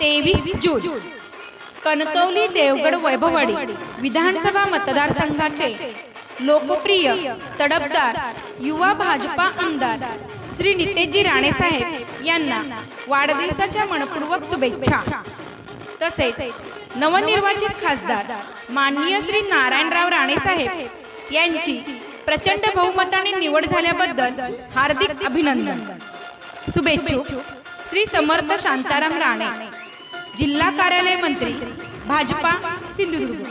23 जून कणकवली देवगड वैभववाडी विधानसभा मतदारसंघाचे लोकप्रिय तडफदार युवा भाजपा आमदार श्री नितेशजी राणे साहेब यांना वाढदिवसाच्या मनपूर्वक शुभेच्छा। तसेच नवनिर्वाचित खासदार माननीय श्री नारायणराव राणे साहेब यांची प्रचंड बहुमताने निवड झाल्याबद्दल हार्दिक अभिनंदन। शुभेच्छुक श्री समर्थ शांताराम राणे, जिल्हा कार्यालय मंत्री भाजपा सिंधुदुर्ग।